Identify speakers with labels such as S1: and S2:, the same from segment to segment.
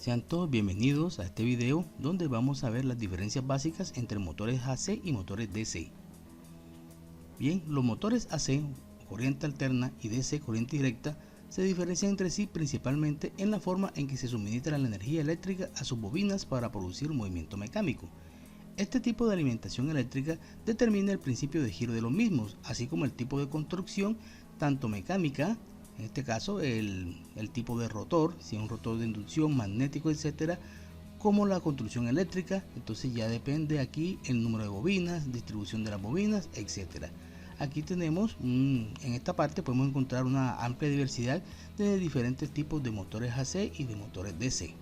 S1: Sean todos bienvenidos a este video donde vamos a ver las diferencias básicas entre motores AC y motores DC. Bien, los motores AC, corriente alterna, y DC, corriente directa, se diferencian entre sí principalmente en la forma en que se suministra la energía eléctrica a sus bobinas para producir movimiento mecánico. Este tipo de alimentación eléctrica determina el principio de giro de los mismos, así como el tipo de construcción, tanto mecánica, en este caso el tipo de rotor, si es un rotor de inducción, magnético, etcétera, como la construcción eléctrica. Entonces ya depende aquí el número de bobinas, distribución de las bobinas, etcétera. Aquí tenemos, en esta parte podemos encontrar una amplia diversidad de diferentes tipos de motores AC y de motores DC.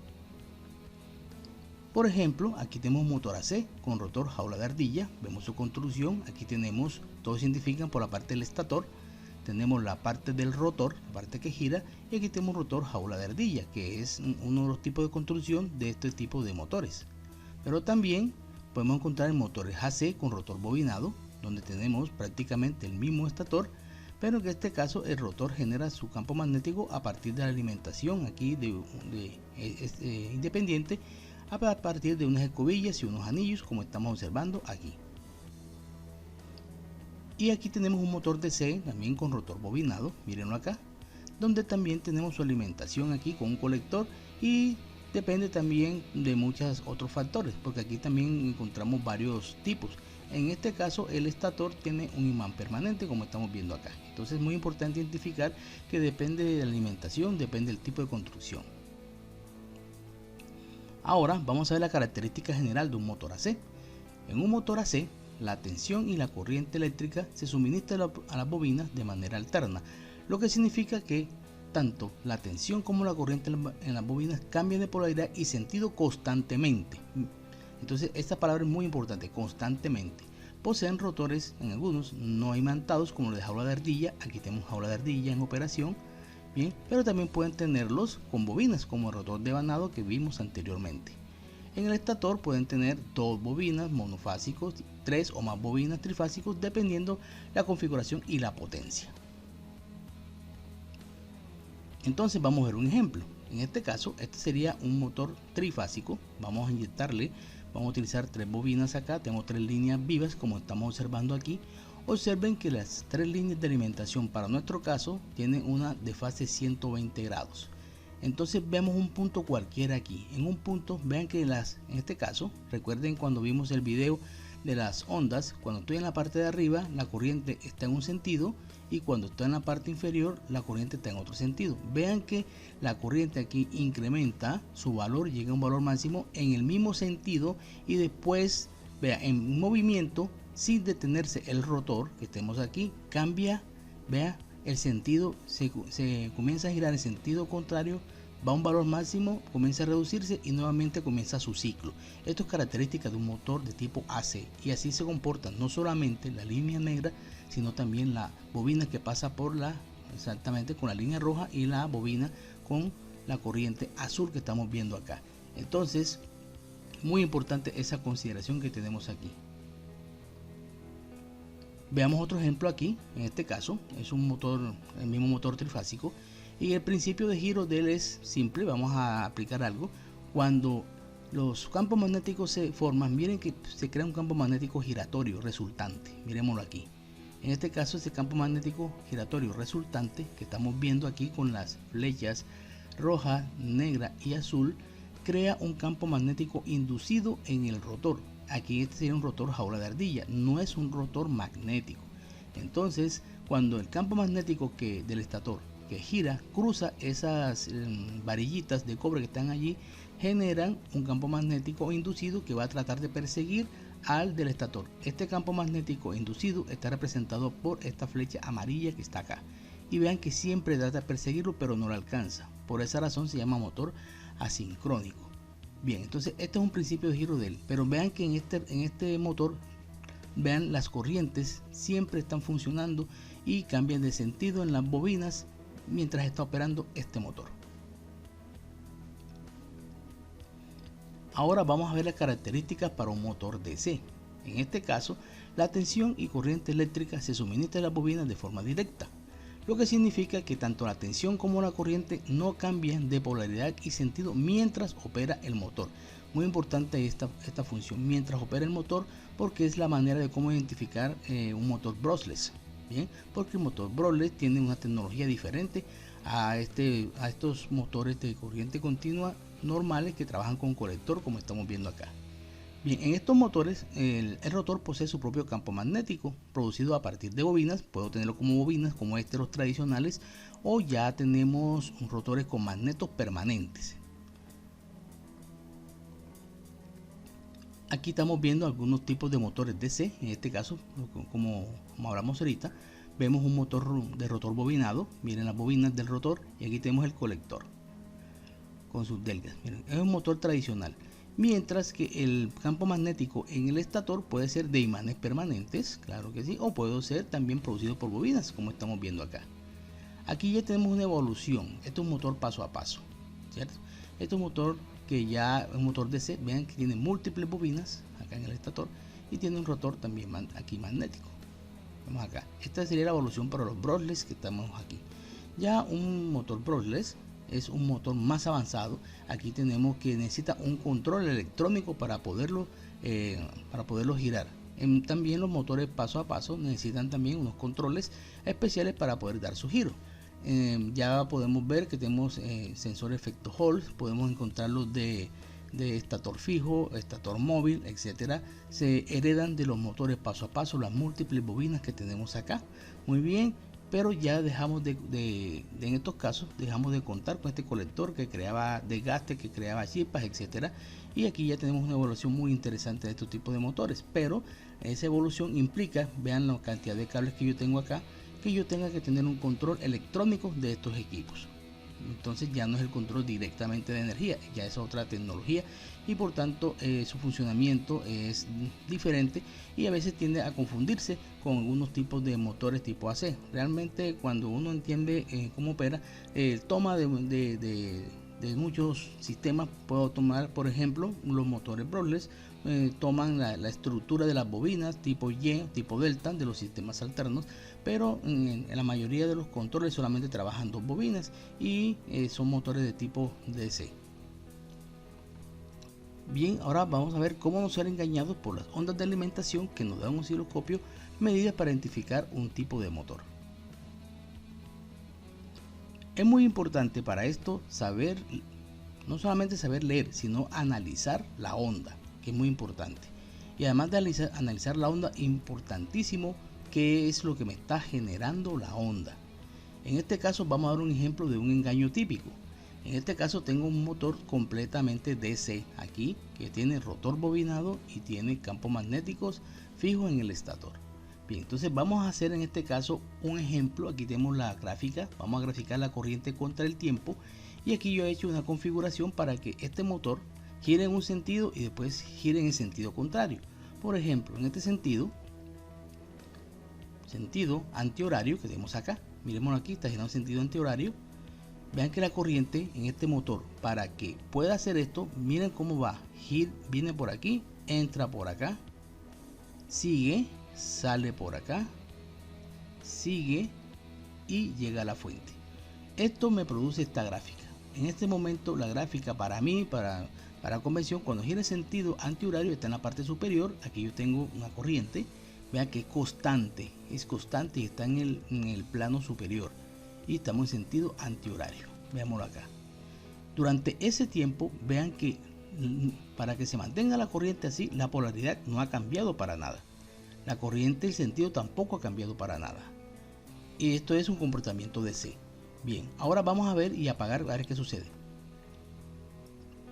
S1: Por ejemplo, aquí tenemos un motor AC con rotor jaula de ardilla. Vemos su construcción. Aquí tenemos, todos se identifican por la parte del estator. Tenemos la parte del rotor, la parte que gira, y aquí tenemos un rotor jaula de ardilla, que es uno de los tipos de construcción de este tipo de motores. Pero también podemos encontrar motores AC con rotor bobinado, donde tenemos prácticamente el mismo estator, pero en este caso el rotor genera su campo magnético a partir de la alimentación aquí independiente, a partir de unas escobillas y unos anillos, como estamos observando aquí. Y aquí tenemos un motor DC también con rotor bobinado, mírenlo acá, donde también tenemos su alimentación aquí con un colector, y depende también de muchos otros factores, porque aquí también encontramos varios tipos. En este caso el estator tiene un imán permanente, como estamos viendo acá. Entonces es muy importante identificar que depende de la alimentación, depende del tipo de construcción. Ahora vamos a ver la característica general de un motor AC. En un motor AC, la tensión y la corriente eléctrica se suministra a las bobinas de manera alterna, lo que significa que tanto la tensión como la corriente en las bobinas cambian de polaridad y sentido constantemente. Entonces esta palabra es muy importante, constantemente. Poseen rotores, en algunos no imantados, como los de jaula de ardilla. Aquí tenemos jaula de ardilla en operación. Bien, pero también pueden tenerlos con bobinas, como el rotor de vanado que vimos anteriormente. En el estator pueden tener dos bobinas monofásicos, tres o más bobinas trifásicos, dependiendo la configuración y la potencia. Entonces vamos a ver un ejemplo. En este caso, este sería un motor trifásico. Vamos a inyectarle, vamos a utilizar tres bobinas acá. Tengo tres líneas vivas, como estamos observando aquí. Observen que las tres líneas de alimentación para nuestro caso tienen una de fase 120 grados. Entonces vemos un punto cualquiera aquí. En un punto, vean que en este caso, recuerden cuando vimos el video de las ondas, cuando estoy en la parte de arriba la corriente está en un sentido, y cuando estoy en la parte inferior la corriente está en otro sentido. Vean que la corriente aquí incrementa su valor, llega a un valor máximo en el mismo sentido, y después, vea, en movimiento, sin detenerse el rotor que tenemos aquí, cambia, vea, el sentido, se comienza a girar en sentido contrario, va a un valor máximo, comienza a reducirse y nuevamente comienza su ciclo. Esto es característica de un motor de tipo AC, y así se comporta no solamente la línea negra, sino también la bobina que pasa por exactamente con la línea roja, y la bobina con la corriente azul que estamos viendo acá. Entonces, muy importante esa consideración que tenemos aquí. Veamos otro ejemplo aquí. En este caso es un motor, el mismo motor trifásico, y el principio de giro de él es simple. Vamos a aplicar algo. Cuando los campos magnéticos se forman, miren que se crea un campo magnético giratorio resultante. Miremoslo aquí. En este caso, este campo magnético giratorio resultante que estamos viendo aquí con las flechas roja, negra y azul, crea un campo magnético inducido en el rotor. Aquí este sería un rotor jaula de ardilla, no es un rotor magnético. Entonces, cuando el campo magnético del estator que gira cruza esas varillitas de cobre que están allí, generan un campo magnético inducido que va a tratar de perseguir al del estator. Este campo magnético inducido está representado por esta flecha amarilla que está acá, y vean que siempre trata de perseguirlo pero no lo alcanza. Por esa razón se llama motor asincrónico. Bien, entonces este es un principio de giro de él, pero vean que en este motor, vean, las corrientes siempre están funcionando y cambian de sentido en las bobinas mientras está operando este motor. Ahora vamos a ver las características para un motor DC. En este caso, la tensión y corriente eléctrica se suministra a las bobinas de forma directa. lo que significa que tanto la tensión como la corriente no cambian de polaridad y sentido mientras opera el motor. Muy importante esta función, mientras opera el motor, porque es la manera de cómo identificar un motor brushless. Bien, porque el motor brushless tiene una tecnología diferente a estos motores de corriente continua normales que trabajan con colector, como estamos viendo acá. Bien, en estos motores el rotor posee su propio campo magnético producido a partir de bobinas. Puedo tenerlo como bobinas, como los tradicionales, o ya tenemos rotores con magnetos permanentes. Aquí estamos viendo algunos tipos de motores DC. En este caso, como hablamos ahorita, vemos un motor de rotor bobinado. Miren las bobinas del rotor, y aquí tenemos el colector con sus delgas. Miren, es un motor tradicional, mientras que el campo magnético en el estator puede ser de imanes permanentes, claro que sí, o puede ser también producido por bobinas, como estamos viendo acá. Aquí ya tenemos una evolución. Esto es un motor paso a paso, ¿cierto? Esto es un motor que ya es un motor DC. Vean que tiene múltiples bobinas acá en el estator y tiene un rotor también aquí magnético. Vamos acá. Esta sería la evolución para los brushless que estamos aquí. Ya un motor brushless es un motor más avanzado. Aquí tenemos que necesita un control electrónico para poderlo girar. También los motores paso a paso necesitan también unos controles especiales para poder dar su giro. Ya podemos ver que tenemos sensor efecto Hall. Podemos encontrarlos de estator fijo, estator móvil, etcétera. Se heredan de los motores paso a paso, las múltiples bobinas que tenemos acá. Muy bien, pero ya dejamos en estos casos dejamos de contar con este colector que creaba desgaste, que creaba chispas, etcétera. Y aquí ya tenemos una evolución muy interesante de estos tipos de motores, pero esa evolución implica, vean la cantidad de cables que yo tengo acá, que yo tenga que tener un control electrónico de estos equipos. Entonces ya no es el control directamente de energía, ya es otra tecnología, y por tanto su funcionamiento es diferente, y a veces tiende a confundirse con algunos tipos de motores tipo AC. Realmente cuando uno entiende cómo opera, toma de muchos sistemas. Puedo tomar, por ejemplo, los motores brushless. Toman la estructura de las bobinas tipo Y, tipo delta de los sistemas alternos, pero en la mayoría de los controles solamente trabajan dos bobinas y son motores de tipo DC. Bien, ahora vamos a ver cómo no ser engañados por las ondas de alimentación que nos da un osciloscopio, medidas para identificar un tipo de motor. Es muy importante para esto saber, no solamente saber leer, sino analizar la onda, que es muy importante. Y además de analizar la onda, importantísimo qué es lo que me está generando la onda. En este caso vamos a dar un ejemplo de un engaño típico. En este caso tengo un motor completamente DC aquí, que tiene rotor bobinado y tiene campos magnéticos fijos en el estator. Bien, entonces vamos a hacer en este caso un ejemplo. Aquí tenemos la gráfica, vamos a graficar la corriente contra el tiempo, y aquí yo he hecho una configuración para que este motor gire en un sentido y después gire en el sentido contrario. Por ejemplo, en este sentido antihorario que tenemos acá, miremos aquí, está girando en sentido antihorario. Vean que la corriente en este motor, para que pueda hacer esto, miren cómo va. Viene por aquí, entra por acá, sigue, sale por acá, sigue y llega a la fuente. Esto me produce esta gráfica. En este momento la gráfica para mí, para convención, cuando gira en sentido antihorario, está en la parte superior. Aquí yo tengo una corriente, vean que es constante y está en el plano superior, y estamos en sentido antihorario. Veámoslo acá. Durante ese tiempo, vean que para que se mantenga la corriente así, la polaridad no ha cambiado para nada. La corriente, el sentido tampoco ha cambiado para nada. Y esto es un comportamiento DC. Bien, ahora vamos a ver y apagar, a ver qué sucede.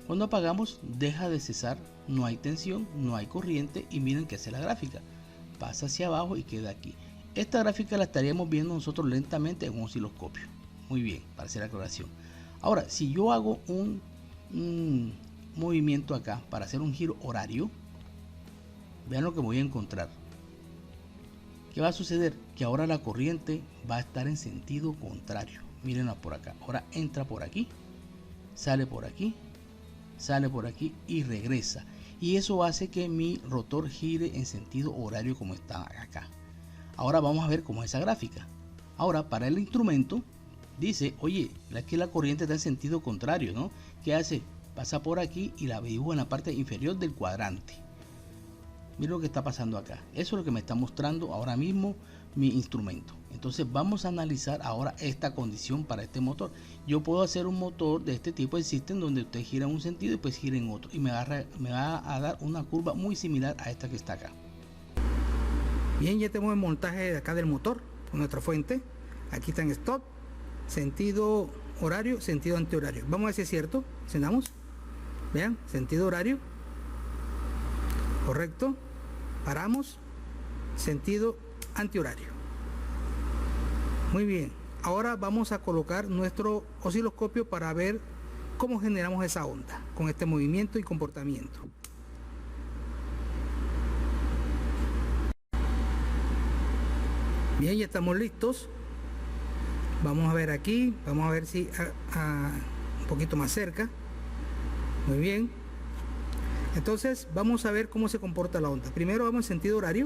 S1: Cuando apagamos, deja de cesar, no hay tensión, no hay corriente, y miren que hace la gráfica. Pasa hacia abajo y queda aquí. Esta gráfica la estaríamos viendo nosotros lentamente en un osciloscopio. Muy bien, para hacer la aclaración. Ahora, si yo hago un movimiento acá para hacer un giro horario, vean lo que voy a encontrar. ¿Qué va a suceder? Que ahora la corriente va a estar en sentido contrario. Mírenla por acá. Ahora entra por aquí, sale por aquí, sale por aquí y regresa. Y eso hace que mi rotor gire en sentido horario como está acá. Ahora vamos a ver cómo es esa gráfica. Ahora, para el instrumento, dice, oye, aquí la corriente está en sentido contrario, ¿no? ¿Qué hace? Pasa por aquí y la dibujo en la parte inferior del cuadrante. Mira lo que está pasando acá. Eso es lo que me está mostrando ahora mismo mi instrumento. Entonces vamos a analizar ahora esta condición para este motor. Yo puedo hacer un motor de este tipo, existen donde usted gira en un sentido y pues gira en otro. Y me va a dar una curva muy similar a esta que está acá.
S2: Bien, ya tenemos el montaje de acá del motor con nuestra fuente. Aquí está en stop, sentido horario, sentido antihorario. Vamos a ver si es cierto. Encendamos. Vean, sentido horario. Correcto. Paramos. Sentido antihorario. Muy bien. Ahora vamos a colocar nuestro osciloscopio para ver cómo generamos esa onda con este movimiento y comportamiento. Bien, ya estamos listos. Vamos a ver aquí, vamos a ver si un poquito más cerca. Muy bien. Entonces vamos a ver cómo se comporta la onda. Primero vamos en sentido horario.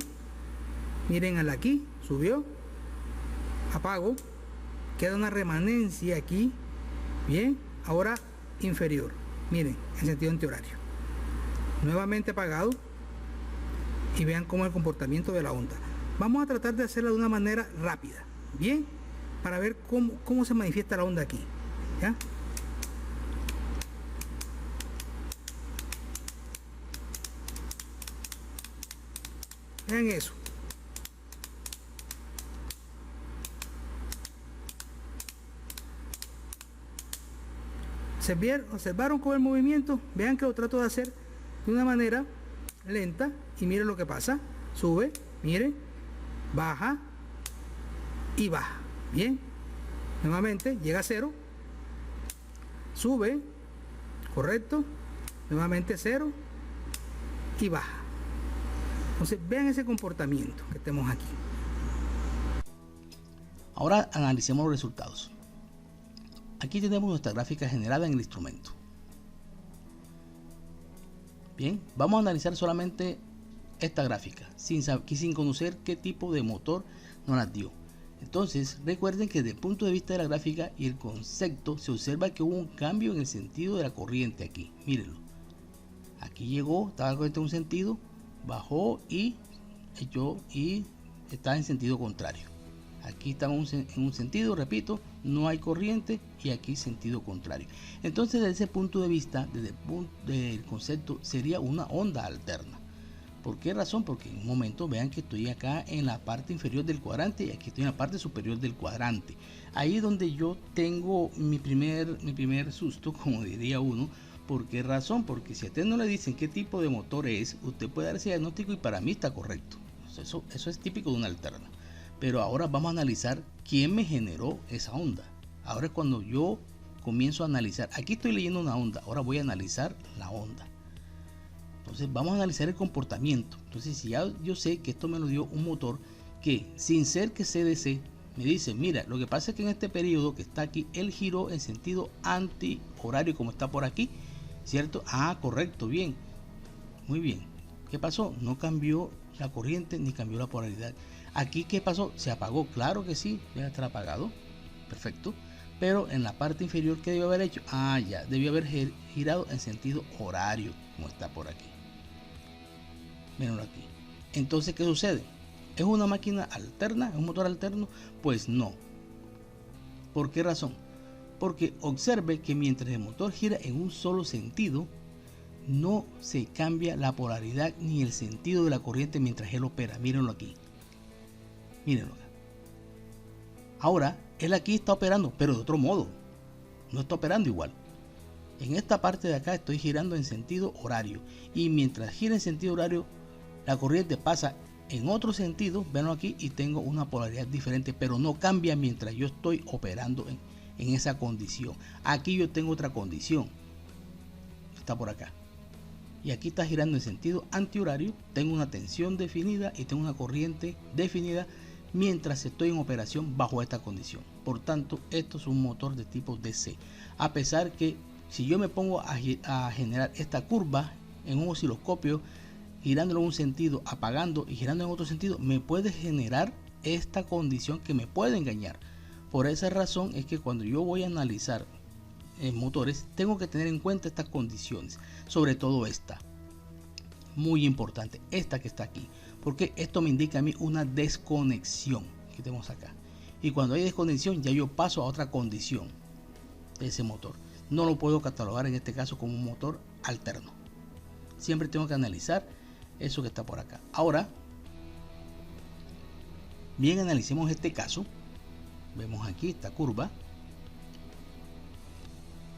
S2: Miren al aquí, subió. Apago. Queda una remanencia aquí. Bien. Ahora inferior. Miren, en sentido antihorario. Nuevamente apagado. Y vean cómo es el comportamiento de la onda. Vamos a tratar de hacerla de una manera rápida. Bien. Para ver cómo se manifiesta la onda aquí. ¿Ya? Vean eso. ¿Observaron cómo el movimiento? Vean que lo trato de hacer de una manera lenta y miren lo que pasa. Sube, miren, baja y baja. Bien, nuevamente llega a cero, sube, correcto, nuevamente cero y baja. Entonces vean ese comportamiento que tenemos aquí.
S1: Ahora analicemos los resultados. Aquí tenemos nuestra gráfica generada en el instrumento. Bien, vamos a analizar solamente esta gráfica sin conocer qué tipo de motor nos la dio. Entonces recuerden que desde el punto de vista de la gráfica y el concepto se observa que hubo un cambio en el sentido de la corriente aquí. Mírenlo. Aquí llegó, estaba la corriente en un sentido, bajó y está en sentido contrario. Aquí estamos en un sentido, repito, no hay corriente y aquí sentido contrario. Entonces desde ese punto de vista, desde el concepto, sería una onda alterna. ¿Por qué razón? Porque en un momento vean que estoy acá en la parte inferior del cuadrante y aquí estoy en la parte superior del cuadrante. Ahí es donde yo tengo mi primer susto, como diría uno. ¿Por qué razón? Porque si a usted no le dicen qué tipo de motor es, usted puede dar ese diagnóstico y para mí está correcto. Eso es típico de una alterna. Pero ahora vamos a analizar quién me generó esa onda. Ahora es cuando yo comienzo a analizar. Aquí estoy leyendo una onda, ahora voy a analizar la onda. Entonces vamos a analizar el comportamiento. Entonces si ya yo sé que esto me lo dio un motor que sin ser que CDC me dice, mira, lo que pasa es que en este periodo que está aquí, él giró en sentido antihorario como está por aquí, ¿cierto? Ah, correcto, bien, muy bien. ¿Qué pasó? No cambió la corriente ni cambió la polaridad. Aquí, ¿qué pasó? ¿Se apagó? Claro que sí, debe estar apagado, perfecto. Pero en la parte inferior, ¿qué debió haber hecho? Ah, ya, debió haber girado en sentido horario como está por aquí. Mírenlo aquí. Entonces, ¿qué sucede? ¿Es una máquina alterna? ¿Es un motor alterno? Pues no. ¿Por qué razón? Porque observe que mientras el motor gira en un solo sentido, no se cambia la polaridad ni el sentido de la corriente mientras él opera. Mírenlo aquí. Mírenlo acá. Ahora, él aquí está operando, pero de otro modo. No está operando igual. En esta parte de acá estoy girando en sentido horario. Y mientras gira en sentido horario, la corriente pasa en otro sentido, venlo aquí, y tengo una polaridad diferente, pero no cambia mientras yo estoy operando en esa condición. Aquí yo tengo otra condición, está por acá, y aquí está girando en sentido antihorario. Tengo una tensión definida y tengo una corriente definida mientras estoy en operación bajo esta condición. Por tanto, esto es un motor de tipo DC, a pesar que si yo me pongo a generar esta curva en un osciloscopio, girándolo en un sentido, apagando y girando en otro sentido, me puede generar esta condición que me puede engañar. Por esa razón es que cuando yo voy a analizar motores, tengo que tener en cuenta estas condiciones, sobre todo esta, muy importante, esta que está aquí, porque esto me indica a mí una desconexión que tenemos acá, y cuando hay desconexión ya yo paso a otra condición de ese motor. No lo puedo catalogar en este caso como un motor alterno, siempre tengo que analizar eso que está por acá. Ahora bien, analicemos este caso. Vemos aquí esta curva,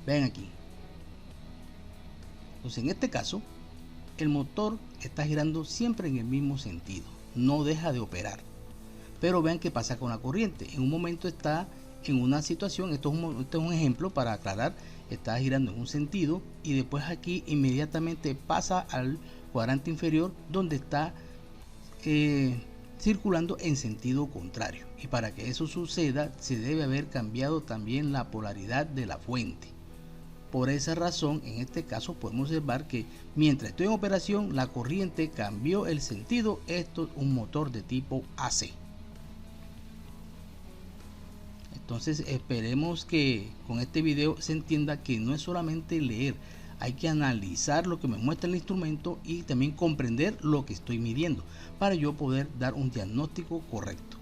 S1: ven aquí. Entonces en este caso el motor está girando siempre en el mismo sentido, no deja de operar, pero vean qué pasa con la corriente. En un momento está en una situación, esto es un ejemplo para aclarar, está girando en un sentido y después aquí inmediatamente pasa al cuadrante inferior donde está circulando en sentido contrario, y para que eso suceda se debe haber cambiado también la polaridad de la fuente. Por esa razón en este caso podemos observar que mientras estoy en operación la corriente cambió el sentido. Esto es un motor de tipo AC. Entonces esperemos que con este video se entienda que no es solamente leer, hay que analizar lo que me muestra el instrumento y también comprender lo que estoy midiendo para yo poder dar un diagnóstico correcto.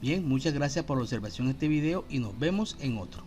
S1: Bien, muchas gracias por la observación de este video y nos vemos en otro.